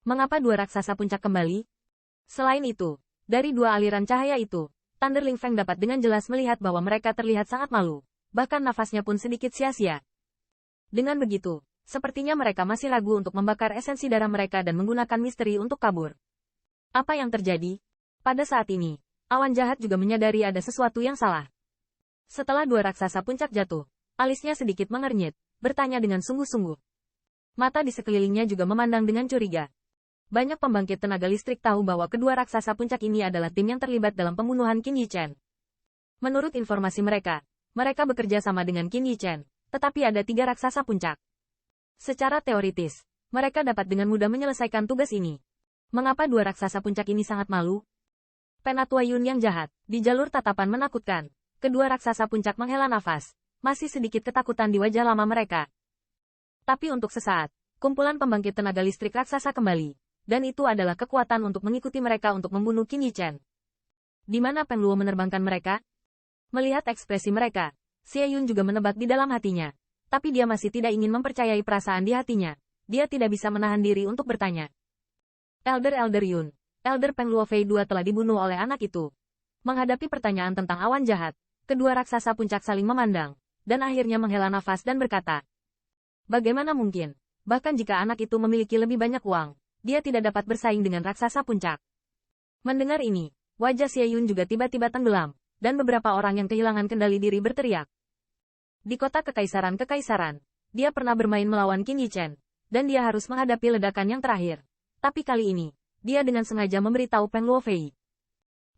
Mengapa dua raksasa puncak kembali? Selain itu, dari dua aliran cahaya itu, Thunderling Fang dapat dengan jelas melihat bahwa mereka terlihat sangat malu. Bahkan nafasnya pun sedikit sia-sia. Dengan begitu, sepertinya mereka masih ragu untuk membakar esensi darah mereka dan menggunakan misteri untuk kabur. Apa yang terjadi? Pada saat ini, awan jahat juga menyadari ada sesuatu yang salah. Setelah dua raksasa puncak jatuh, alisnya sedikit mengernyit, bertanya dengan sungguh-sungguh. Mata di sekelilingnya juga memandang dengan curiga. Banyak pembangkit tenaga listrik tahu bahwa kedua raksasa puncak ini adalah tim yang terlibat dalam pembunuhan Qin Yichen. Menurut informasi mereka bekerja sama dengan Qin Yichen, tetapi ada 3 raksasa puncak. Secara teoritis, mereka dapat dengan mudah menyelesaikan tugas ini. Mengapa dua raksasa puncak ini sangat malu? Penatua Yun yang jahat, di jalur tatapan menakutkan. Kedua raksasa puncak menghela nafas, masih sedikit ketakutan di wajah lama mereka. Tapi untuk sesaat, kumpulan pembangkit tenaga listrik raksasa kembali, dan itu adalah kekuatan untuk mengikuti mereka untuk membunuh Qin Yichen. Di mana Peng Luo menerbangkan mereka? Melihat ekspresi mereka, Xie Yun juga menebak di dalam hatinya. Tapi dia masih tidak ingin mempercayai perasaan di hatinya. Dia tidak bisa menahan diri untuk bertanya. Elder Yun, Elder Peng Luo Fei II telah dibunuh oleh anak itu. Menghadapi pertanyaan tentang awan jahat, kedua raksasa puncak saling memandang, dan akhirnya menghela nafas dan berkata, bagaimana mungkin? Bahkan jika anak itu memiliki lebih banyak uang, dia tidak dapat bersaing dengan raksasa puncak. Mendengar ini, wajah Xie Yun juga tiba-tiba tenggelam, dan beberapa orang yang kehilangan kendali diri berteriak. Di kota kekaisaran, dia pernah bermain melawan Qin Yichen, dan dia harus menghadapi ledakan yang terakhir. Tapi kali ini, dia dengan sengaja memberitahu Peng Luo Fei.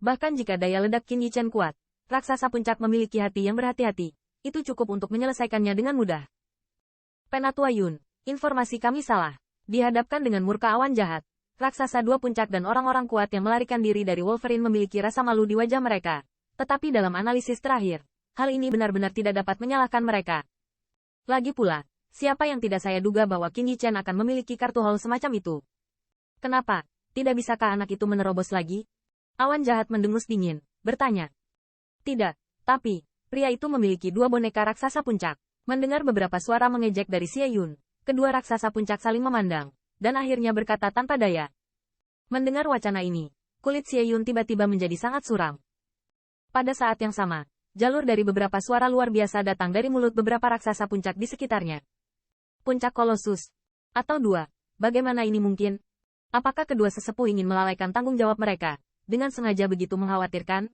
Bahkan jika daya ledak Qin Yichen kuat, raksasa puncak memiliki hati yang berhati-hati, itu cukup untuk menyelesaikannya dengan mudah. Penatua Yun, informasi kami salah. Dihadapkan dengan murka awan jahat, raksasa 2 puncak dan orang-orang kuat yang melarikan diri dari Wolverine memiliki rasa malu di wajah mereka. Tetapi dalam analisis terakhir, hal ini benar-benar tidak dapat menyalahkan mereka. Lagi pula, siapa yang tidak saya duga bahwa Qin Yichen akan memiliki kartu haul semacam itu? Kenapa? Tidak bisakah anak itu menerobos lagi? Awan jahat mendengus dingin, bertanya. Tidak, tapi, pria itu memiliki 2 boneka raksasa puncak. Mendengar beberapa suara mengejek dari Xie Yun, kedua raksasa puncak saling memandang, dan akhirnya berkata tanpa daya. Mendengar wacana ini, kulit Xie Yun tiba-tiba menjadi sangat suram. Pada saat yang sama, jalur dari beberapa suara luar biasa datang dari mulut beberapa raksasa puncak di sekitarnya. Puncak Kolosus. Atau 2. Bagaimana ini mungkin? Apakah kedua sesepuh ingin melalaikan tanggung jawab mereka, dengan sengaja begitu mengkhawatirkan?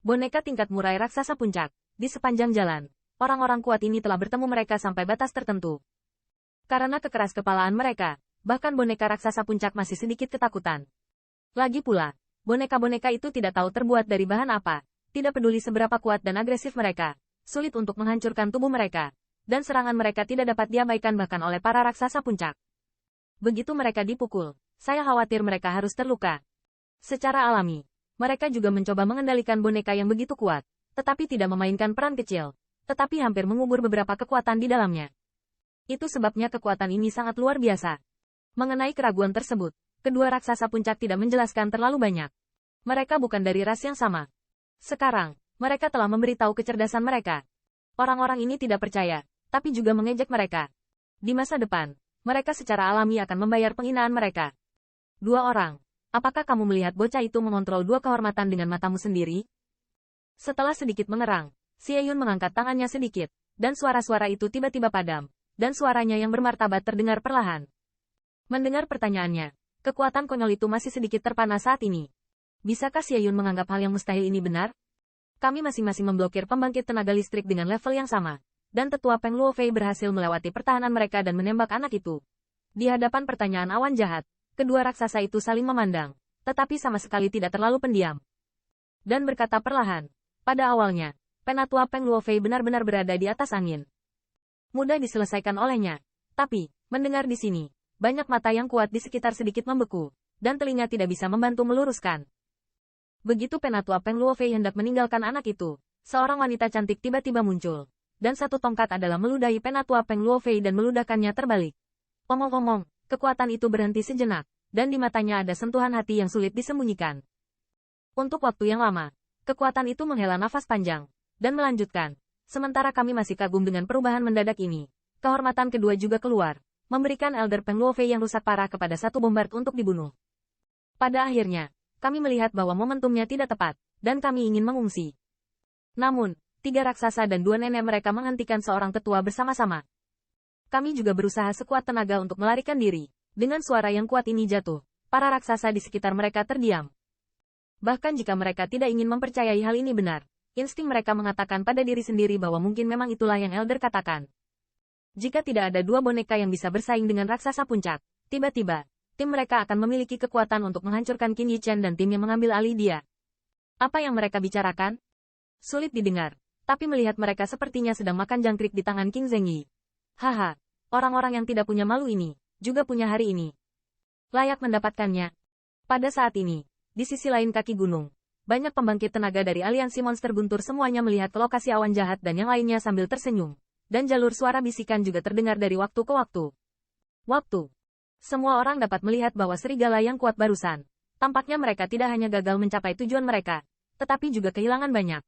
Boneka tingkat murai raksasa puncak, di sepanjang jalan, orang-orang kuat ini telah bertemu mereka sampai batas tertentu. Karena kekeras kepalaan mereka, bahkan boneka raksasa puncak masih sedikit ketakutan. Lagi pula, boneka-boneka itu tidak tahu terbuat dari bahan apa, tidak peduli seberapa kuat dan agresif mereka, sulit untuk menghancurkan tubuh mereka, dan serangan mereka tidak dapat diabaikan bahkan oleh para raksasa puncak. Begitu mereka dipukul, saya khawatir mereka harus terluka. Secara alami, mereka juga mencoba mengendalikan boneka yang begitu kuat, tetapi tidak memainkan peran kecil, tetapi hampir mengubur beberapa kekuatan di dalamnya. Itu sebabnya kekuatan ini sangat luar biasa. Mengenai keraguan tersebut, kedua raksasa puncak tidak menjelaskan terlalu banyak. Mereka bukan dari ras yang sama. Sekarang, mereka telah memberitahu kecerdasan mereka. Orang-orang ini tidak percaya, tapi juga mengejek mereka. Di masa depan, mereka secara alami akan membayar penghinaan mereka. 2 orang. Apakah kamu melihat bocah itu mengontrol 2 kehormatan dengan matamu sendiri? Setelah sedikit mengerang, Xie Yun mengangkat tangannya sedikit, dan suara-suara itu tiba-tiba padam, dan suaranya yang bermartabat terdengar perlahan. Mendengar pertanyaannya, kekuatan konyol itu masih sedikit terpana saat ini. Bisakah Xie Yun menganggap hal yang mustahil ini benar? Kami masing-masing memblokir pembangkit tenaga listrik dengan level yang sama, dan tetua Peng Luo Fei berhasil melewati pertahanan mereka dan menembak anak itu. Di hadapan pertanyaan awan jahat, kedua raksasa itu saling memandang, tetapi sama sekali tidak terlalu pendiam. Dan berkata perlahan, pada awalnya, penatua Peng Luo Fei benar-benar berada di atas angin. Mudah diselesaikan olehnya, tapi, mendengar di sini, banyak mata yang kuat di sekitar sedikit membeku, dan telinga tidak bisa membantu meluruskan. Begitu penatua Peng Luo Fei hendak meninggalkan anak itu, seorang wanita cantik tiba-tiba muncul, dan satu tongkat adalah meludahi penatua Peng Luo Fei dan meludahkannya terbalik. Omong-omong, kekuatan itu berhenti sejenak, dan di matanya ada sentuhan hati yang sulit disembunyikan. Untuk waktu yang lama, kekuatan itu menghela nafas panjang, dan melanjutkan, sementara kami masih kagum dengan perubahan mendadak ini. Kehormatan kedua juga keluar, memberikan Elder Peng Luofei yang rusak parah kepada satu bombard untuk dibunuh. Pada akhirnya, kami melihat bahwa momentumnya tidak tepat, dan kami ingin mengungsi. Namun, 3 raksasa dan 2 nenek mereka menghentikan seorang tetua bersama-sama. Kami juga berusaha sekuat tenaga untuk melarikan diri. Dengan suara yang kuat ini jatuh, para raksasa di sekitar mereka terdiam. Bahkan jika mereka tidak ingin mempercayai hal ini benar, insting mereka mengatakan pada diri sendiri bahwa mungkin memang itulah yang Elder katakan. Jika tidak ada 2 boneka yang bisa bersaing dengan raksasa puncak, tiba-tiba, tim mereka akan memiliki kekuatan untuk menghancurkan Qin Yichen dan tim yang mengambil alih dia. Apa yang mereka bicarakan? Sulit didengar, tapi melihat mereka sepertinya sedang makan jangkrik di tangan King Zhengyi. Haha, orang-orang yang tidak punya malu ini, juga punya hari ini. Layak mendapatkannya. Pada saat ini, di sisi lain kaki gunung, banyak pembangkit tenaga dari aliansi monster guntur semuanya melihat ke lokasi awan jahat dan yang lainnya sambil tersenyum. Dan jalur suara bisikan juga terdengar dari waktu ke waktu. Semua orang dapat melihat bahwa serigala yang kuat barusan. Tampaknya mereka tidak hanya gagal mencapai tujuan mereka, tetapi juga kehilangan banyak.